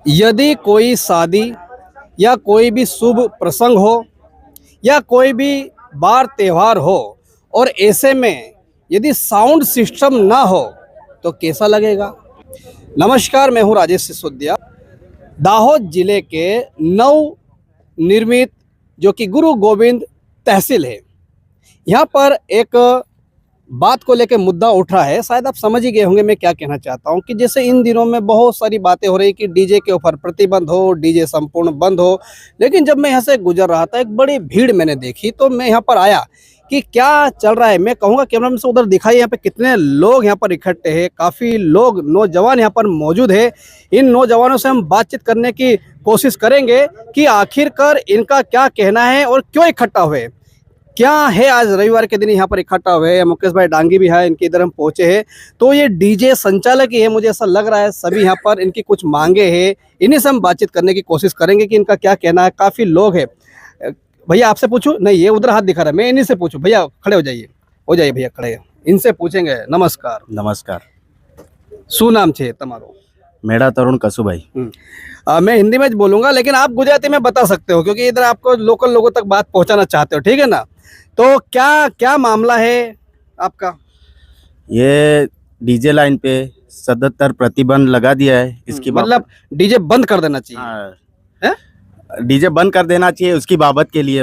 यदि कोई शादी या कोई भी शुभ प्रसंग हो या कोई भी बार त्योहार हो और ऐसे में यदि साउंड सिस्टम ना हो तो कैसा लगेगा। नमस्कार, मैं हूं राजेश सिसोदिया। दाहोद जिले के नव निर्मित जो कि गुरु गोविंद तहसील है, यहाँ पर एक बात को लेकर मुद्दा उठ रहा है। शायद आप समझ ही गए होंगे मैं क्या कहना चाहता हूँ कि जैसे इन दिनों में बहुत सारी बातें हो रही कि डीजे के ऊपर प्रतिबंध हो, डीजे संपूर्ण बंद हो। लेकिन जब मैं यहाँ से गुजर रहा था, एक बड़ी भीड़ मैंने देखी, तो मैं यहाँ पर आया कि क्या चल रहा है। मैं कहूँगा कैमरा में से उधर दिखाई, यहाँ पे कितने लोग यहाँ पर इकट्ठे हैं। काफ़ी लोग नौजवान यहाँ पर मौजूद है। इन नौजवानों से हम बातचीत करने की कोशिश करेंगे कि आखिरकार इनका क्या कहना है और क्यों इकट्ठा हुए, क्या है आज रविवार के दिन यहाँ पर इकट्ठा हुए हैं। मुकेश भाई डांगी भी है, इनके इधर हम पहुंचे हैं। तो ये डीजे संचालक ही है, मुझे ऐसा लग रहा है। सभी यहाँ पर इनकी कुछ मांगे हैं, इन्हीं से हम बातचीत करने की कोशिश करेंगे कि इनका क्या कहना है। काफ़ी लोग हैं। भैया आपसे पूछूं? नहीं, ये उधर हाथ दिखा रहा है, मैं इन्हीं से पूछूं। भैया खड़े हो जाइए भैया खड़े, इनसे पूछेंगे। नमस्कार। नमस्कार। શું નામ છે તમારું? मेरा तरुण कसुभाई। मैं हिंदी में बोलूंगा, लेकिन आप गुजराती में बता सकते हो क्योंकि इधर आपको लोकल लोगों तक बात पहुंचाना चाहते हो, ठीक है ना। तो क्या क्या मामला है आपका? ये डीजे लाइन पे सदत्तर प्रतिबंध लगा दिया है। इसकी मतलब डीजे बंद कर देना चाहिए। हाँ, डीजे बंद कर देना चाहिए, उसकी बाबत के लिए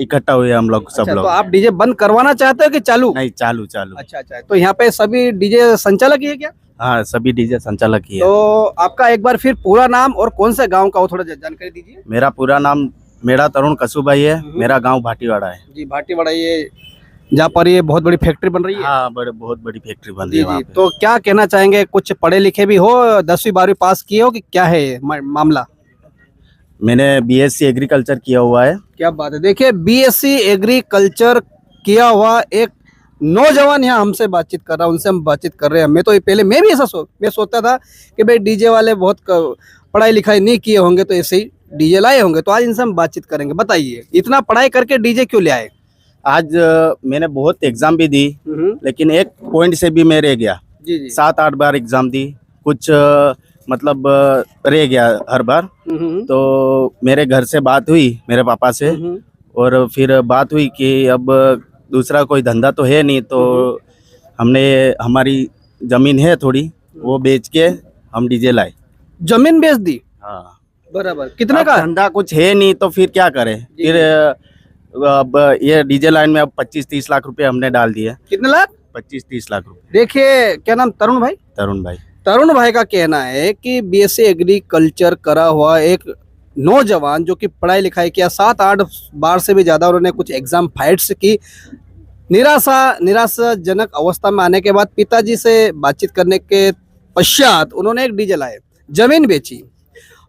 इकट्ठा हुए हम लोग सब अच्छा, लोग। तो आप डीजे बंद करवाना चाहते हो कि चालू? नहीं, चालू चालू। अच्छा, तो यहाँ पे सभी डीजे संचालक ही है क्या? हाँ, सभी डीजे संचालक ही है। तो आपका एक बार फिर पूरा नाम और कौन से गांव का हो, थोड़ा जानकारी दीजिए। मेरा पूरा नाम मेरा तरुण कसुभाई है। मेरा गांव भाटीवाड़ा है। जी, भाटीवाड़ा, ये जहाँ पर ये बहुत बड़ी फैक्ट्री बन रही है। हाँ, बहुत बड़ी फैक्ट्री बन रही है वहाँ पे। तो क्या कहना चाहेंगे? कुछ पढ़े लिखे भी हो, 10वीं 12वीं पास किए हो कि क्या है ये मामला? मैंने बीएससी एग्रीकल्चर किया हुआ है। क्या बात है। देखिए, बीएससी एग्रीकल्चर किया हुआ एक नौजवान यहाँ हमसे बातचीत कर रहा है, उनसे हम बातचीत कर रहे हैं। मैं तो पहले मैं भी ऐसा मैं सोचता था कि भाई डीजे वाले बहुत पढ़ाई लिखाई नहीं किए होंगे तो ऐसे ही डीजे लाए होंगे। तो आज इनसे हम बातचीत करेंगे। बताइए, इतना पढ़ाई करके डीजे क्यों ले आए? आज मैंने बहुत एग्जाम भी दी, लेकिन एक पॉइंट से भी मैं रह गया। जी। 7-8 बार एग्जाम दी, कुछ मतलब रह गया हर बार। तो मेरे घर से बात हुई मेरे पापा से, और फिर बात हुई कि अब दूसरा कोई धंधा तो है नहीं, तो हमने हमारी जमीन है थोड़ी, वो बेच के हम डीजे लाए। जमीन बेच दी? हाँ, बराबर। कितने का? धंधा कुछ है नहीं तो फिर क्या करें। फिर अब ये डीजे लाइन में अब 25-30 लाख रुपए हमने डाल दिए। कितने लाख? 25-30 लाख रुपए। देखिए, क्या नाम? तरुण भाई। तरुण भाई। तरुण भाई का कहना है कि बीएससी एग्रीकल्चर करा हुआ एक नौजवान जो कि पढ़ाई लिखाई किया, 7-8 बार से भी ज़्यादा उन्होंने कुछ एग्जाम फाइट्स की, निराशाजनक अवस्था में आने के बाद पिताजी से बातचीत करने के पश्चात उन्होंने एक डीजे लाए, जमीन बेची,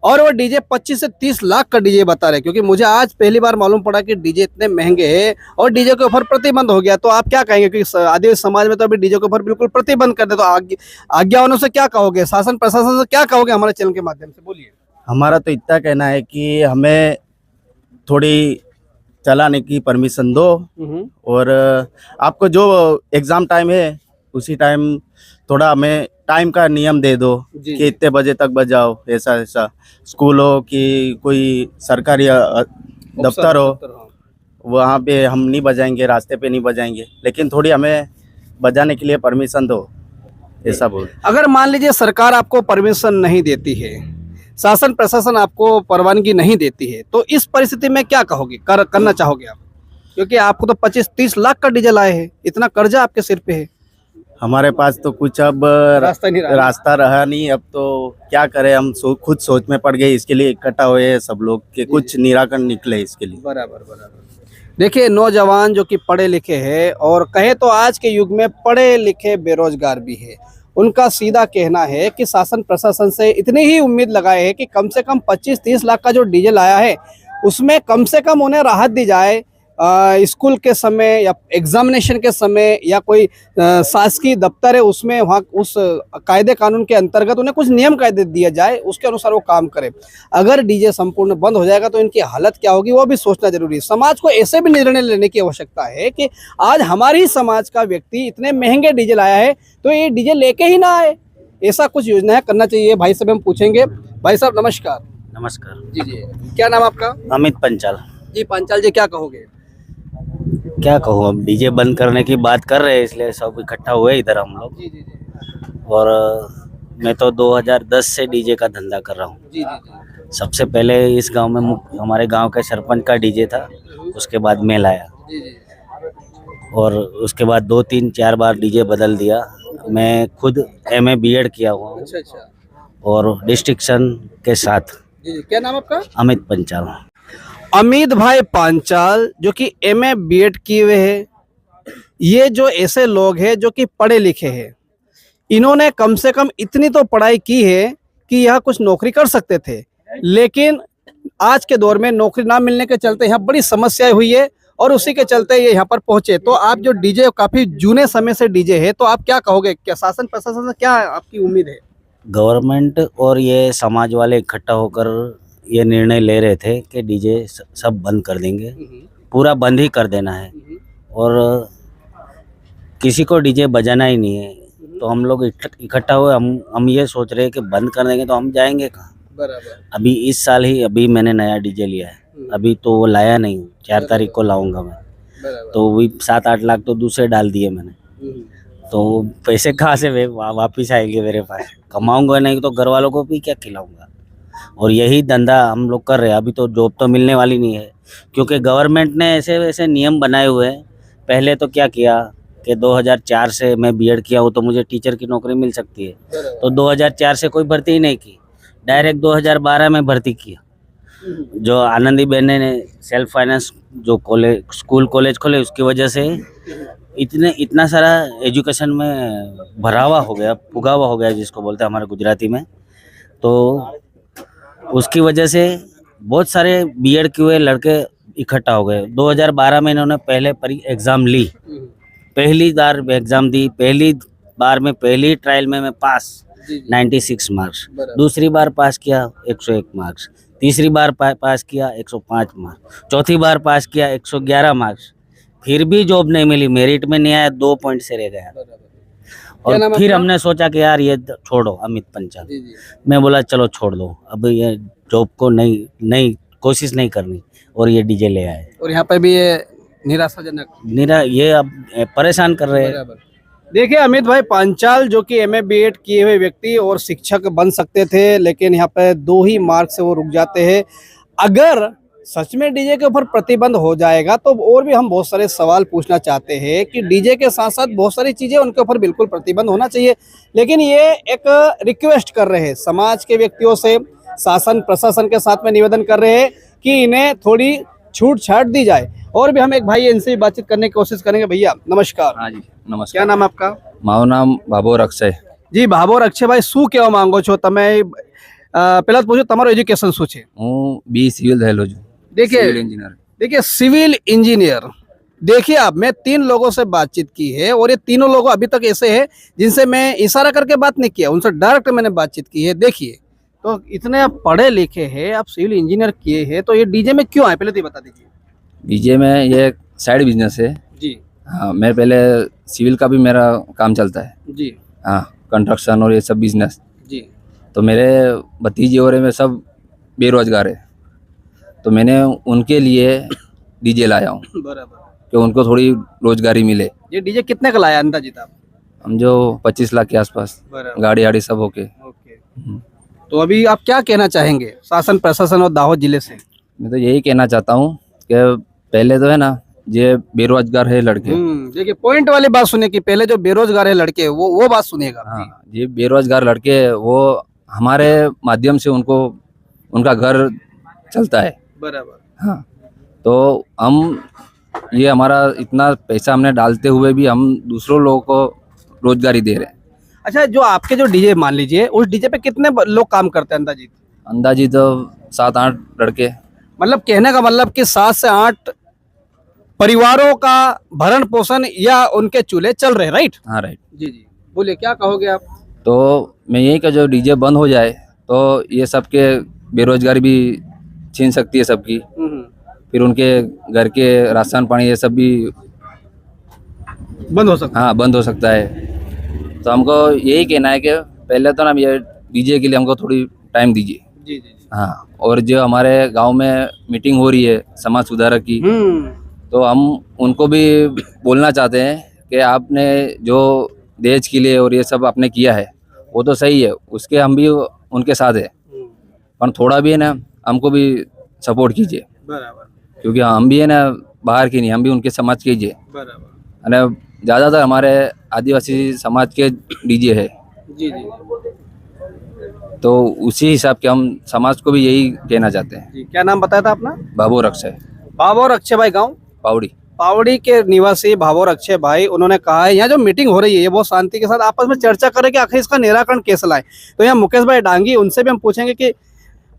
और वो डीजे 25 से 30 लाख का डीजे बता रहे। क्योंकि मुझे आज पहली बार मालूम पड़ा कि डीजे इतने महंगे हैं और डीजे के ऊपर प्रतिबंध हो गया। तो आप क्या कहेंगे? क्योंकि आदिवासी समाज में तो अभी डीजे के ऊपर बिल्कुल प्रतिबंध कर दे, तो आज्ञाओं से क्या कहोगे? शासन प्रशासन से क्या कहोगे? हमारे चैनल के माध्यम से बोलिए। हमारा तो इतना कहना है कि हमें थोड़ी चलाने की परमिशन दो, और आपको जो एग्जाम टाइम है उसी टाइम थोड़ा हमें टाइम का नियम दे दो कि इतने बजे तक बजाओ। ऐसा स्कूल हो कि कोई सरकारी दफ्तर हो, वहाँ पे हम नहीं बजाएंगे, रास्ते पे नहीं बजाएंगे, लेकिन थोड़ी हमें बजाने के लिए परमिशन दो, ऐसा बोल। अगर मान लीजिए सरकार आपको परमिशन नहीं देती है, शासन प्रशासन आपको परवानगी नहीं देती है, तो इस परिस्थिति में क्या कहोगे? करना चाहोगे आप? क्योंकि आपको तो 25-30 लाख का डीजल आए हैं, इतना कर्जा आपके सिर पे है। हमारे पास तो कुछ अब रास्ता रहा नहीं। अब तो क्या करें, हम खुद सोच में पड़ गए। इसके लिए इकट्ठा हुए सब लोग के कुछ निराकरण निकले इसके लिए। बराबर। देखिए, नौजवान जो कि पढ़े लिखे हैं और कहे तो आज के युग में पढ़े लिखे बेरोजगार भी है, उनका सीधा कहना है कि शासन प्रशासन से इतनी ही उम्मीद लगाए है कि कम से कम 25-30 लाख का जो डीजल आया है उसमें कम से कम उन्हें राहत दी जाए। स्कूल के समय या एग्जामिनेशन के समय या कोई शासकीय दफ्तर है उसमें वहाँ उस कायदे कानून के अंतर्गत उन्हें कुछ नियम कायदे दिया जाए, उसके अनुसार वो काम करे। अगर डीजे संपूर्ण बंद हो जाएगा तो इनकी हालत क्या होगी वो भी सोचना जरूरी है। समाज को ऐसे भी निर्णय लेने की आवश्यकता है कि आज हमारी समाज का व्यक्ति इतने महंगे डीजे लाया है तो ये डीजे लेके ही ना आए, ऐसा कुछ योजना है करना चाहिए। भाई से हम पूछेंगे, भाई साहब नमस्कार। नमस्कार। जी जी, क्या नाम आपका? अमित पंचाल। जी पांचाल जी, क्या कहोगे? क्या कहूँ, अब डीजे बंद करने की बात कर रहे हैं, इसलिए सब इकट्ठा हुए इधर हम लोग। जी जी जी और मैं तो 2010 से डीजे का धंधा कर रहा हूँ। जी जी सबसे पहले इस गांव में हमारे गांव के सरपंच का डीजे था, उसके बाद मैं लाया, जी जी और उसके बाद 2-3-4 बार डीजे बदल दिया। मैं खुद MA BEd किया हुआ हूँ, अच्छा अच्छा। और डिस्ट्रिक्शन के साथ। जी जी, क्या नाम आपका? अमित पंचाल। अमित भाई पांचाल, जो कि MA BEd किए हुए हैं। ये जो ऐसे लोग हैं जो कि पढ़े लिखे हैं, इन्होंने कम से कम इतनी तो पढ़ाई की है कि यह कुछ नौकरी कर सकते थे, लेकिन आज के दौर में नौकरी ना मिलने के चलते यहाँ बड़ी समस्याएं हुई है, और उसी के चलते ये यहाँ पर पहुंचे। तो आप जो डीजे काफी जूने समय से डीजे है, तो आप क्या कहोगे? क्या शासन प्रशासन से क्या आपकी उम्मीद है? गवर्नमेंट और ये समाज वाले इकट्ठा होकर ये निर्णय ले रहे थे कि डीजे सब बंद कर देंगे, पूरा बंद ही कर देना है, और किसी को डीजे बजाना ही नहीं है। तो हम लोग इकट्ठा हुए, हम ये सोच रहे हैं कि बंद कर देंगे तो हम जाएंगे कहाँ। बराबर। अभी इस साल ही अभी मैंने नया डीजे लिया है, अभी तो वो लाया नहीं हूँ, 4 तारीख को लाऊंगा मैं। तो वही 7-8 लाख तो दूसरे डाल दिए मैंने, तो पैसे कहाँ से वापिस आएंगे मेरे पास? कमाऊंगा नहीं तो घर वालों को भी क्या खिलाऊंगा? और यही धंधा हम लोग कर रहे हैं। अभी तो जॉब तो मिलने वाली नहीं है, क्योंकि गवर्नमेंट ने ऐसे वैसे नियम बनाए हुए हैं। पहले तो क्या किया कि 2004 से मैं BEd किया हूँ, तो मुझे टीचर की नौकरी मिल सकती है, तो 2004 से कोई भर्ती ही नहीं की, डायरेक्ट 2012 में भर्ती किया। जो आनंदी बहन ने सेल्फ फाइनेंस जो स्कूल कॉलेज खोले, उसकी वजह से इतना सारा एजुकेशन में भरावा हो गया, फुगावा हो गया जिसको बोलते हैं हमारे गुजराती में। तो उसकी वजह से बहुत सारे BEd किए हुए लड़के इकट्ठा हो गए। 2012 में इन्होंने पहले एग्ज़ाम ली, पहली बार एग्ज़ाम दी, पहली बार में पहली ट्रायल में मैं पास 96 मार्क्स, दूसरी बार पास किया 101 मार्क्स, तीसरी बार पास किया 105 मार्क्स, चौथी बार पास किया 111 मार्क्स, फिर भी जॉब नहीं मिली, मेरिट में नहीं आया, 2 पॉइंट से रह गया। और फिर हमने सोचा कि यार ये छोड़ो, अमित पंचाल। मैं बोला चलो छोड़ दो, अब ये जॉब को नहीं कोशिश नहीं करनी, और ये डीजे ले आए। और यहाँ पे भी ये निराशाजनक ये अब परेशान कर रहे हैं। देखिए अमित भाई पांचाल, जो कि MA BEd किए हुए व्यक्ति और शिक्षक बन सकते थे, लेकिन यहाँ पे 2 ही मार्क से वो रुक जाते हैं। अगर सच में डीजे के ऊपर प्रतिबंध हो जाएगा तो और भी हम बहुत सारे सवाल पूछना चाहते हैं कि डीजे के साथ साथ बहुत सारी चीजें उनके ऊपर बिल्कुल प्रतिबंध होना चाहिए, लेकिन ये एक रिक्वेस्ट कर रहे हैं समाज के व्यक्तियों से, शासन प्रशासन के साथ में निवेदन कर रहे हैं कि इन्हें थोड़ी छूट छाट दी जाए। और भी हम एक भाई इनसे बातचीत करने की कोशिश करेंगे। भैया नमस्कार। हाँ जी नमस्कार। क्या नाम आपका? મારું નામ ભાભોર અક્ષય। જી ભાભોર અક્ષયભાઈ, શું કહેવા માંગો છો તમે? પહેલા તો પૂછો તમારું એજ્યુકેશન શું છે? હું બી સિવિલ થયેલો છું, देखिए સિવિલ એન્જિનિયર। देखिए सिविल इंजीनियर। देखिए आप, मैं 3 लोगों से बातचीत की है, और ये तीनों लोग अभी तक ऐसे हैं जिनसे मैं इशारा करके बात नहीं किया, उनसे डायरेक्ट मैंने बातचीत की है। देखिए, तो इतने आप पढ़े लिखे हैं, आप सिविल इंजीनियर किए हैं, तो ये डीजे में क्यों आए, पहले तो ये बता दीजिए। डीजे में ये साइड बिजनेस है। जी हाँ, मैं पहले सिविल का भी मेरा काम चलता है। जी हाँ, कंस्ट्रक्शन और ये सब बिजनेस। जी तो मेरे भतीजे और में सब बेरोजगार है, तो मैंने उनके लिए डीजे लाया हूँ बराबर। कि उनको थोड़ी रोजगारी मिले। ये डीजे कितने का लाया अंदाजित आप? हम जो 25 लाख के आसपास, बराबर। गाड़ी आड़ी सब होके। ओके, तो अभी आप क्या कहना चाहेंगे शासन प्रशासन और दाहोद जिले से? मैं तो यही कहना चाहता हूँ कि पहले तो है ना, ये बेरोजगार है लड़के। देखिए पॉइंट वाली बात सुनिए कि पहले जो बेरोजगार है लड़के, वो बात सुनिएगा। हाँ, ये बेरोजगार लड़के, वो हमारे माध्यम से उनको उनका घर चलता है। बराबर। हाँ, तो हम ये हमारा इतना पैसा हमने डालते हुए भी हम दूसरों लोगों को रोजगारी दे रहे हैं। अच्छा, जो आपके जो डीजे मान लीजिए, उस डीजे पे कितने लोग काम करते हैं अंदाजित? अंदाजी तो 7-8 लड़के। मतलब कहने का मतलब कि 7 से 8 परिवारों का भरण पोषण या उनके चूल्हे चल रहे, राइट? हाँ राइट। जी जी, बोलिए क्या कहोगे आप? तो मैं यही कि जो डीजे बंद हो जाए तो ये सबके बेरोजगारी भी छीन सकती है सबकी, फिर उनके घर के राशन पानी ये सब भी बंद हो सकता हाँ बंद हो सकता है। तो हमको यही कहना है कि पहले तो ना ये डीजे के लिए हमको थोड़ी टाइम दीजिए। जी जी जी। हाँ, और जो हमारे गांव में मीटिंग हो रही है समाज सुधारक की, तो हम उनको भी बोलना चाहते हैं कि आपने जो देश के लिए और ये सब आपने किया है वो तो सही है, उसके हम भी उनके साथ है, पर थोड़ा भी है ना हमको भी सपोर्ट कीजिए, बराबर क्योंकि हम भी है ना बाहर के नहीं, हम भी उनके समाज के ही है बराबर। ना। ज़्यादातर हमारे आदिवासी समाज के डीजे है, जी जी तो उसी हिसाब के हम समाज को भी यही कहना चाहते हैं। जी। क्या नाम बताया था अपना? बाबू अक्षय भाभोर अक्षय भाई, गाँव पावड़ी। पावड़ी के निवासी भाभोर अक्षय भाई, उन्होंने कहा है यहाँ जो मीटिंग हो रही है ये बहुत शांति के साथ आपस में चर्चा करें कि आखिर इसका निराकरण कैसे लाए। तो यहाँ मुकेश भाई डांगी, उनसे भी हम पूछेंगे कि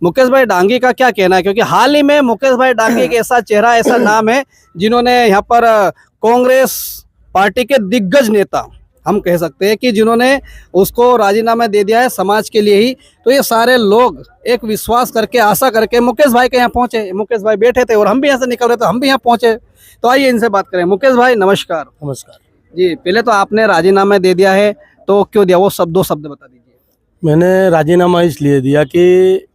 मुकेश भाई डांगी का क्या कहना है, क्योंकि हाल ही में मुकेश भाई डांगी एक ऐसा चेहरा, ऐसा नाम है जिन्होंने यहाँ पर कांग्रेस पार्टी के दिग्गज नेता हम कह सकते हैं कि जिन्होंने उसको राजीनामा दे दिया है समाज के लिए ही। तो ये सारे लोग एक विश्वास करके, आशा करके मुकेश भाई के यहाँ पहुंचे। मुकेश भाई बैठे थे और हम भी यहाँ से निकल रहे थे, हम भी यहाँ पहुंचे। तो आइए इनसे बात करें। मुकेश भाई नमस्कार। नमस्कार। जी, पहले तो आपने राजीनामा दे दिया है, तो क्यों दिया, वो दो शब्द बता दीजिए। मैंने राजीनामा इसलिए दिया कि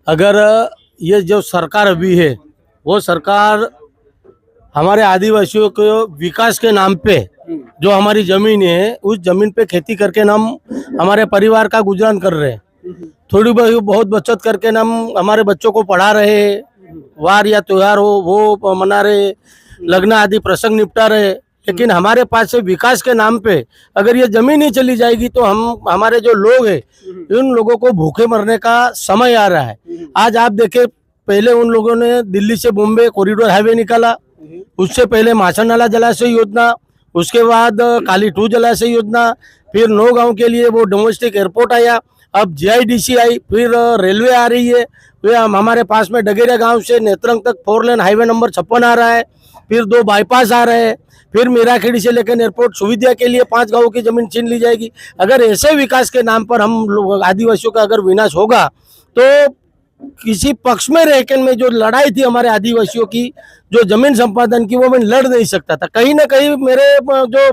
अगर ये जो सरकार अभी है वो सरकार हमारे आदिवासियों को विकास के नाम पे जो हमारी जमीन है उस जमीन पे खेती करके हम हमारे परिवार का गुजरान कर रहे हैं, थोड़ी बहुत बचत करके हम हमारे बच्चों को पढ़ा रहे हैं, वार या त्योहार हो वो मना रहे, लग्न आदि प्रसंग निपटा रहे। लेकिन हमारे पास से विकास के नाम पे अगर ये जमीन ही चली जाएगी तो हम हमारे जो लोग हैं उन लोगों को भूखे मरने का समय आ रहा है। आज आप देखें, पहले उन लोगों ने दिल्ली से बॉम्बे कॉरिडोर हाईवे निकाला, उससे पहले माछा नाला जलाशय योजना, उसके बाद काली 2 जलाशय योजना, फिर 9 गांव के लिए वो डोमेस्टिक एयरपोर्ट आया, अब जीआईडीसी आई, फिर रेलवे आ रही है, फिर हमारे पास में डगेरिया गांव से नेत्रंग तक 4 लेन हाईवे नंबर 56 आ रहा है, फिर 2 बाईपास आ रहे हैं, फिर मीराखेड़ी से लेकर एयरपोर्ट सुविधा के लिए 5 गांवों की जमीन छीन ली जाएगी। अगर ऐसे विकास के नाम पर हम लोग आदिवासियों का अगर विनाश होगा तो किसी पक्ष में रहकर में जो लड़ाई थी हमारे आदिवासियों की जो जमीन संपादन की वो मैं लड़ नहीं सकता था। कहीं ना कहीं मेरे जो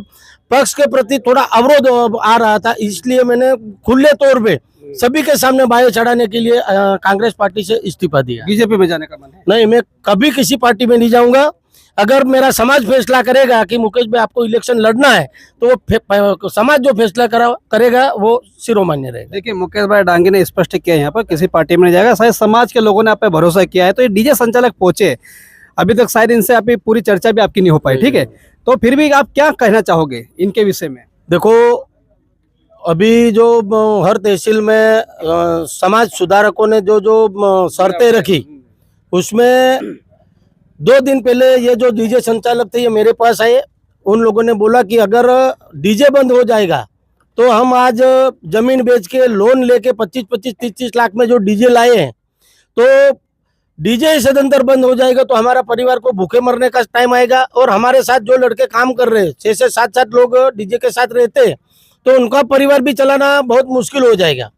पक्ष के प्रति थोड़ा अवरोध आ रहा था, इसलिए मैंने खुले तौर पे सभी के सामने बायो चढ़ाने के लिए कांग्रेस पार्टी से इस्तीफा दिया। बीजेपी में जाने का मन है? नहीं, मैं कभी किसी पार्टी में नहीं जाऊंगा। अगर मेरा समाज फैसला करेगा कि मुकेश भाई आपको इलेक्शन लड़ना है तो वो समाज जो फैसला करेगा वो शिरोमान्य रहेगा। देखिए, मुकेश भाई डांगी ने स्पष्ट किया यहाँ पर किसी पार्टी में नहीं जाएगा। शायद समाज के लोगों ने आप पे भरोसा किया है, तो ये डीजे संचालक पहुंचे, अभी तक शायद इनसे अभी पूरी चर्चा भी आपकी नहीं हो पाई, ठीक है? तो फिर भी आप क्या कहना चाहोगे इनके विषय में? देखो, अभी जो हर तहसील में समाज सुधारकों ने जो जो शर्तें रखी उसमें 2 दिन पहले ये जो डीजे संचालक थे ये मेरे पास आए। उन लोगों ने बोला कि अगर डीजे बंद हो जाएगा तो हम आज जमीन बेच के लोन लेके 25-25, 30-30 लाख में जो डीजे लाए हैं, तो डीजे सदंतर बंद हो जाएगा तो हमारा परिवार को भूखे मरने का टाइम आएगा। और हमारे साथ जो लड़के काम कर रहे हैं, 6 से 7 लोग डीजे के साथ रहते हैं, तो उनका परिवार भी चलाना बहुत मुश्किल हो जाएगा।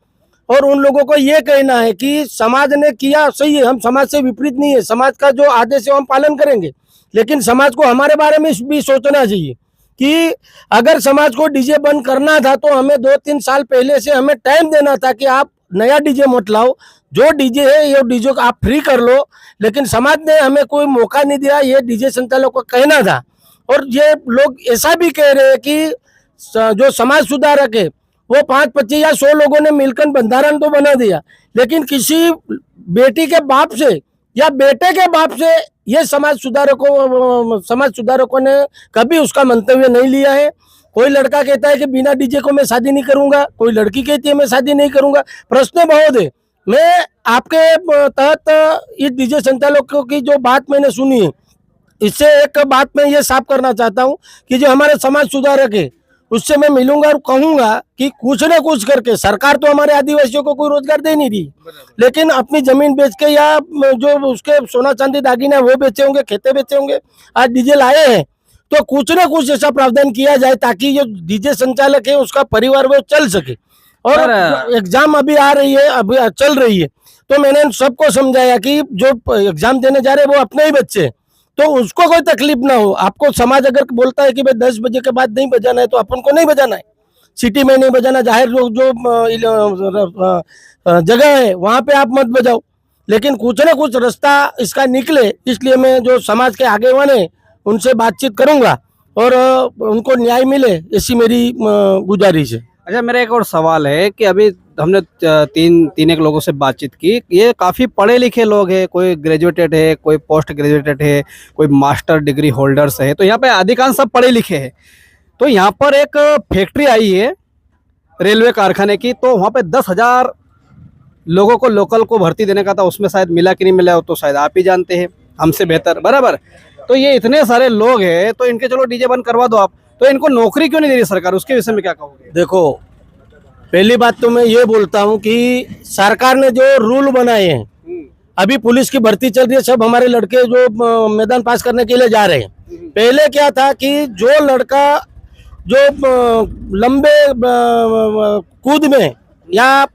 और उन लोगों को ये कहना है कि समाज ने किया सही है, हम समाज से विपरीत नहीं है, समाज का जो आदेश है हम पालन करेंगे, लेकिन समाज को हमारे बारे में भी सोचना चाहिए कि अगर समाज को डीजे बंद करना था तो हमें 2-3 साल पहले से हमें टाइम देना था कि आप नया डीजे मत लाओ, जो डीजे है ये डीजे को आप फ्री कर लो। लेकिन समाज ने हमें कोई मौका नहीं दिया, ये डीजे संचालक को कहना था। और ये लोग ऐसा भी कह रहे हैं कि जो समाज सुधारक है वो 5, 25 या 100 लोगों ने मिलकर बंधारण तो बना दिया, लेकिन किसी बेटी के बाप से या बेटे के बाप से ये समाज सुधारकों ने कभी उसका मंतव्य नहीं लिया है। कोई लड़का कहता है कि बिना डीजे को मैं शादी नहीं करूंगा, कोई लड़की कहती है मैं शादी नहीं करूंगा। प्रश्न बहुत है। मैं आपके तहत इस डीजे संचालकों की जो बात मैंने सुनी है, इससे एक बात मैं ये साफ करना चाहता हूँ कि जो हमारे समाज सुधारक है उससे मैं मिलूंगा और कहूंगा कि कुछ न कुछ करके, सरकार तो हमारे आदिवासियों को कोई रोजगार दे नहीं रही, लेकिन अपनी जमीन बेच के या जो उसके सोना चांदी दागिना वो बेचे होंगे, खेते बेचे होंगे, आज डीजे लाए हैं, तो कुछ न कुछ ऐसा प्रावधान किया जाए ताकि जो डीजे संचालक है उसका परिवार वो चल सके। और एग्जाम अभी आ रही है, अभी चल रही है, तो मैंने सबको समझाया कि जो एग्जाम देने जा रहे हैं वो अपने ही बच्चे, तो उसको कोई तकलीफ ना हो। आपको समाज अगर बोलता है कि भाई 10 बजे के बाद नहीं बजाना है तो अपन को नहीं बजाना है, सिटी में नहीं बजाना, जाहिर लोग जो जगह है वहाँ पे आप मत बजाओ, लेकिन कुछ ना कुछ रास्ता इसका निकले, इसलिए मैं जो समाज के आगेवान है उनसे बातचीत करूंगा और उनको न्याय मिले, ऐसी मेरी गुजारिश है। अच्छा, मेरा एक और सवाल है कि अभी हमने तीन एक लोगों से बातचीत की, ये काफ़ी पढ़े लिखे लोग हैं, कोई ग्रेजुएटेड है, कोई पोस्ट ग्रेजुएटेड है, कोई मास्टर डिग्री होल्डर्स है, तो यहाँ पे अधिकांश सब पढ़े लिखे हैं। तो यहाँ पर एक फैक्ट्री आई है रेलवे कारखाने की, तो वहाँ पे 10,000 लोगों को लोकल को भर्ती देने का था, उसमें शायद मिला कि नहीं मिला हो तो शायद आप ही जानते हैं हमसे बेहतर, बराबर। तो ये इतने सारे लोग हैं, तो इनके चलो डीजे बंद करवा दो आप, तो इनको नौकरी क्यों नहीं दे रही सरकार, उसके विषय में क्या कहोगे? देखो, पहली बात तो मैं ये बोलता हूँ कि सरकार ने जो रूल बनाए हैं, अभी पुलिस की भर्ती चल रही है, सब हमारे लड़के जो मैदान पास करने के लिए जा रहे हैं। पहले क्या था कि जो लड़का जो लंबे कूद में या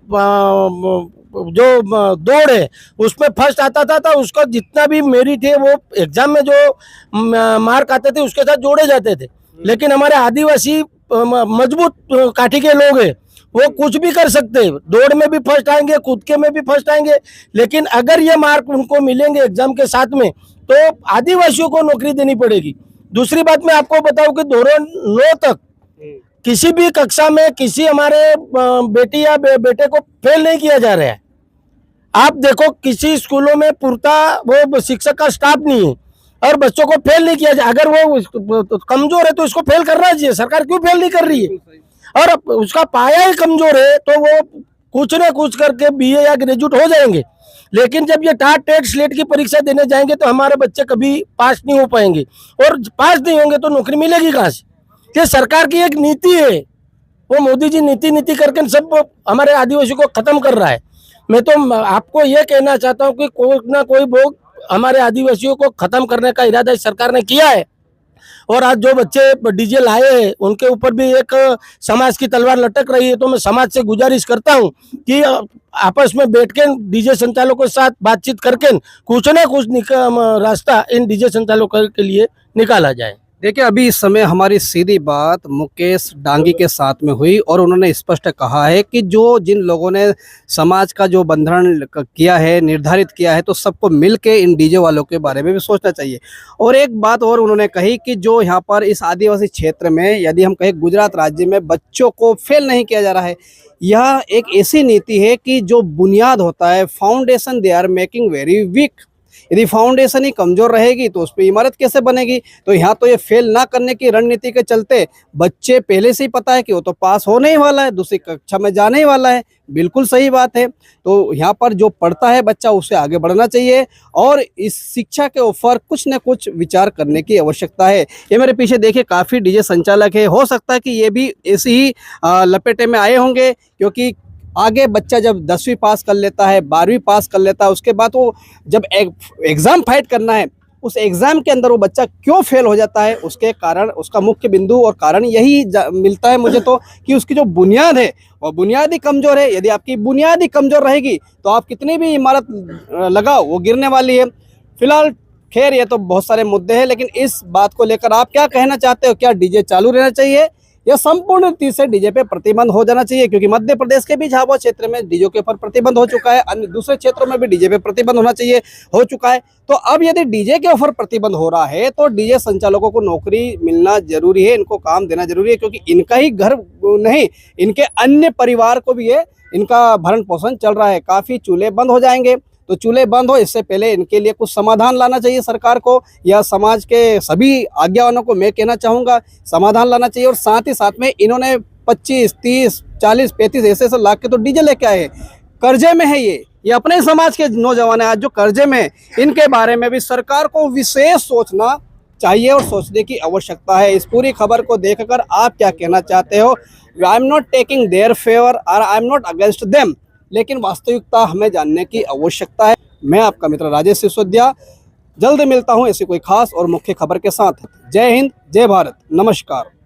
जो दौड़ है उसमें फर्स्ट आता था, तो उसका जितना भी मेरिट है वो एग्जाम में जो मार्क आते थे उसके साथ जोड़े जाते थे। लेकिन हमारे आदिवासी मजबूत काठी के लोग हैं, वो कुछ भी कर सकते हैं, दौड़ में भी फर्स्ट आएंगे, कूद के में भी फर्स्ट आएंगे, लेकिन अगर ये मार्क उनको मिलेंगे एग्जाम के साथ में तो आदिवासियों को नौकरी देनी पड़ेगी। दूसरी बात मैं आपको बताऊं कि धोरण 9 तक किसी भी कक्षा में किसी हमारे बेटी या बेटे को फेल नहीं किया जा रहा है। आप देखो, किसी स्कूलों में पूर्ता वो शिक्षक का स्टाफ नहीं है और बच्चों को फेल नहीं किया जाए। अगर वो कमजोर है तो इसको फेल करना चाहिए, सरकार क्यों फेल नहीं कर रही है? और उसका पाया ही कमजोर है तो वो कुछ ना कुछ करके बीए या ग्रेजुएट हो जाएंगे, लेकिन जब ये टाट टेट स्लेट की परीक्षा देने जाएंगे तो हमारे बच्चे कभी पास नहीं हो पाएंगे, और पास नहीं होंगे तो नौकरी मिलेगी कहाँ से? ये सरकार की एक नीति है, वो मोदी जी नीति करके सब हमारे आदिवासियों को खत्म कर रहा है। मैं तो आपको ये कहना चाहता हूँ कि कोई ना कोई लोग हमारे आदिवासियों को खत्म करने का इरादा सरकार ने किया है, और आज जो बच्चे डीजे लाए हैं उनके ऊपर भी एक समाज की तलवार लटक रही है। तो मैं समाज से गुजारिश करता हूँ कि आपस में बैठ के डीजे संचालकों के साथ बातचीत करके कुछ ना कुछ रास्ता इन डीजे संचालकों के लिए निकाला जाए। देखिए, अभी इस समय हमारी सीधी बात मुकेश डांगी के साथ में हुई और उन्होंने स्पष्ट कहा है कि जो जिन लोगों ने समाज का जो बंधन किया है, निर्धारित किया है, तो सबको मिल के इन डीजे वालों के बारे में भी सोचना चाहिए। और एक बात और उन्होंने कही कि जो यहाँ पर इस आदिवासी क्षेत्र में, यदि हम कहें गुजरात राज्य में, बच्चों को फेल नहीं किया जा रहा है, यह एक ऐसी नीति है कि जो बुनियाद होता है, foundation they are making very weak. यदि फाउंडेशन ही कमजोर रहेगी तो उस पर इमारत कैसे बनेगी? तो यहाँ तो ये फेल ना करने की रणनीति के चलते बच्चे पहले से ही पता है कि वो तो पास होने ही वाला है, दूसरी कक्षा में जाने ही वाला है। बिल्कुल सही बात है। तो यहाँ पर जो पढ़ता है बच्चा, उसे आगे बढ़ना चाहिए और इस शिक्षा के ऊपर कुछ न कुछ विचार करने की आवश्यकता है। ये मेरे पीछे देखिए काफ़ी डीजे संचालक है, हो सकता है कि ये भी ऐसी ही लपेटे में आए होंगे, क्योंकि आगे बच्चा जब 10वीं पास कर लेता है, 12वीं पास कर लेता है, उसके बाद वो जब एग्ज़ाम फाइट करना है, उस एग्ज़ाम के अंदर वो बच्चा क्यों फेल हो जाता है, उसके कारण, उसका मुख्य बिंदु और कारण यही मिलता है मुझे तो, कि उसकी जो बुनियाद है वो बुनियाद ही कमज़ोर है। यदि आपकी बुनियाद ही कमज़ोर रहेगी तो आप कितनी भी इमारत लगाओ वो गिरने वाली है। फिलहाल खैर ये तो बहुत सारे मुद्दे हैं, लेकिन इस बात को लेकर आप क्या कहना चाहते हो? क्या डीजे चालू रहना चाहिए या संपूर्ण रीति से डीजे पे प्रतिबंध हो जाना चाहिए? क्योंकि मध्य प्रदेश के भी झाबुआ क्षेत्र में डीजे के ऊपर प्रतिबंध हो चुका है, अन्य दूसरे क्षेत्रों में भी डीजे पे प्रतिबंध होना चाहिए, हो चुका है। तो अब यदि डीजे के ऊपर प्रतिबंध हो रहा है तो डीजे संचालकों को नौकरी मिलना जरूरी है, इनको काम देना जरूरी है, क्योंकि इनका ही घर नहीं, इनके अन्य परिवार को भी ये इनका भरण पोषण चल रहा है। काफ़ी चूल्हे बंद हो जाएंगे, तो चूल्हे बंद हो इससे पहले इनके लिए कुछ समाधान लाना चाहिए सरकार को, या समाज के सभी आज्ञावानों को मैं कहना चाहूँगा समाधान लाना चाहिए। और साथ ही साथ में इन्होंने 25, 30, 40, 35 ऐसे लाख के तो डीजे लेके आए, कर्जे में है ये अपने समाज के नौजवान हैं आज जो कर्जे में, इनके बारे में भी सरकार को विशेष सोचना चाहिए और सोचने की आवश्यकता है। इस पूरी खबर को देखकर आप क्या कहना चाहते हो? I am not taking their favour और I am not against them, लेकिन वास्तविकता हमें जानने की आवश्यकता है। मैं आपका मित्र राजेश सिसोदिया, जल्द मिलता हूं ऐसी कोई खास और मुख्य खबर के साथ। जय हिंद, जय भारत, नमस्कार।